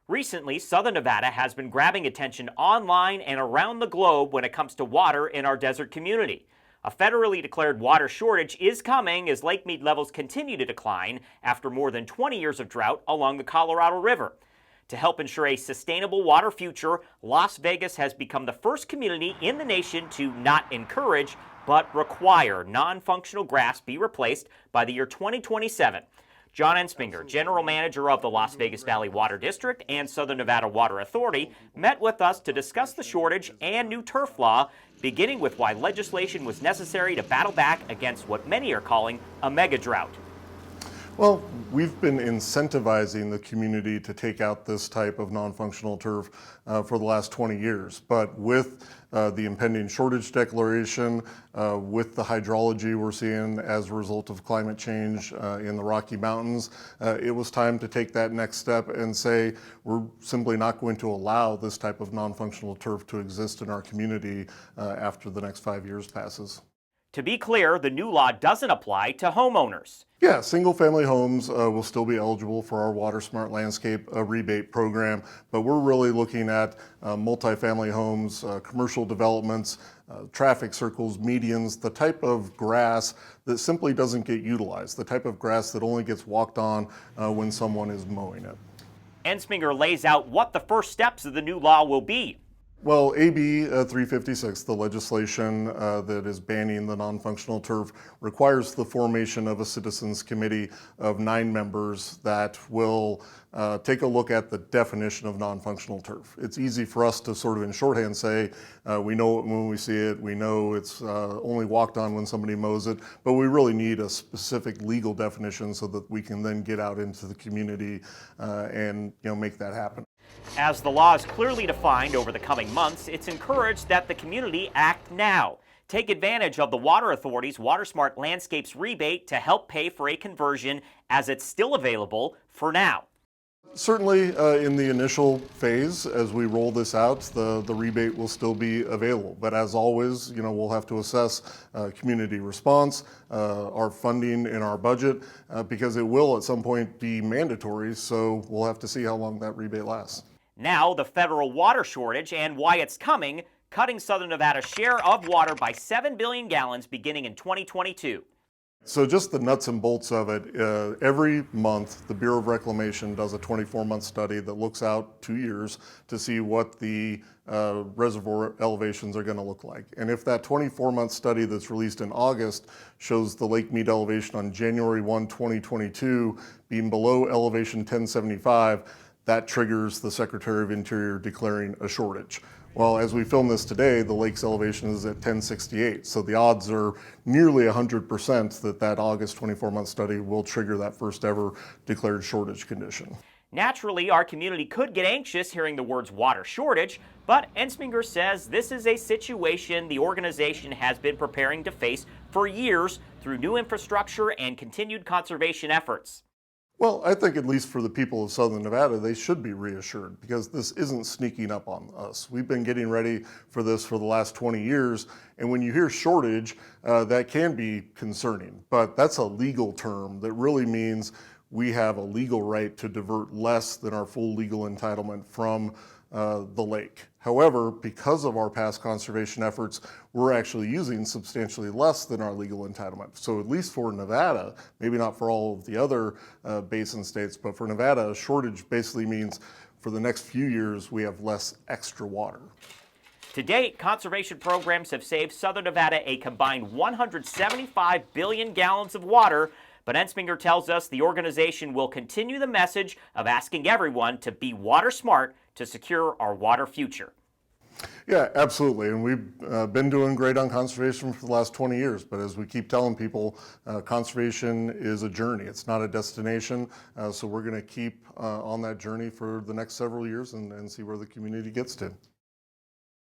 Recently, Southern Nevada has been grabbing attention online and around the globe when it comes to water in our desert community. A federally declared water shortage is coming as Lake Mead levels continue to decline after more than 20 years of drought along the Colorado River. To help ensure a sustainable water future, Las Vegas has become the first community in the nation to not encourage, but require non-functional grass be replaced by the year 2027. John Entsminger, general manager of the Las Vegas Valley Water District and Southern Nevada Water Authority, met with us to discuss the shortage and new turf law, beginning with why legislation was necessary to battle back against what many are calling a mega drought. Well, we've been incentivizing the community to take out this type of non-functional turf for the last 20 years. But with the impending shortage declaration, with the hydrology we're seeing as a result of climate change in the Rocky Mountains, it was time to take that next step and say we're simply not going to allow this type of non-functional turf to exist in our community after the next 5 years passes. To be clear, the new law doesn't apply to homeowners. Yeah, single-family homes will still be eligible for our Water Smart Landscape rebate program, but we're really looking at multifamily homes, commercial developments, traffic circles, medians, the type of grass that simply doesn't get utilized, the type of grass that only gets walked on when someone is mowing it. Entsminger lays out what the first steps of the new law will be. Well, AB 356, the legislation that is banning the non-functional turf, requires the formation of a citizens committee of 9 members that will take a look at the definition of non-functional turf. It's easy for us to sort of in shorthand say, we know it when we see it, we know it's only walked on when somebody mows it, but we really need a specific legal definition so that we can then get out into the community and make that happen. As the law is clearly defined over the coming months, it's encouraged that the community act now. Take advantage of the Water Authority's Water Smart Landscapes rebate to help pay for a conversion as it's still available for now. Certainly in the initial phase, as we roll this out, the rebate will still be available. But as always, we'll have to assess community response, our funding in our budget, because it will at some point be mandatory. So we'll have to see how long that rebate lasts. Now, the federal water shortage and why it's coming, cutting Southern Nevada's share of water by 7 billion gallons beginning in 2022. So just the nuts and bolts of it, every month the Bureau of Reclamation does a 24-month study that looks out 2 years to see what the reservoir elevations are going to look like. And if that 24-month study that's released in August shows the Lake Mead elevation on January 1, 2022 being below elevation 1075, that triggers the Secretary of Interior declaring a shortage. Well, as we film this today, the lake's elevation is at 1068, so the odds are nearly 100% that that August 24-month study will trigger that first ever declared shortage condition. Naturally, our community could get anxious hearing the words water shortage, but Entsminger says this is a situation the organization has been preparing to face for years through new infrastructure and continued conservation efforts. Well, I think at least for the people of Southern Nevada, they should be reassured because this isn't sneaking up on us. We've been getting ready for this for the last 20 years, and when you hear shortage, that can be concerning, but that's a legal term that really means we have a legal right to divert less than our full legal entitlement from the lake. However, because of our past conservation efforts, we're actually using substantially less than our legal entitlement. So at least for Nevada, maybe not for all of the other basin states, but for Nevada, a shortage basically means for the next few years, we have less extra water. To date, conservation programs have saved Southern Nevada a combined 175 billion gallons of water, but Entsminger tells us the organization will continue the message of asking everyone to be water smart to secure our water future. Yeah, absolutely. And we've been doing great on conservation for the last 20 years. But as we keep telling people, conservation is a journey. It's not a destination. So we're going to keep on that journey for the next several years and see where the community gets to.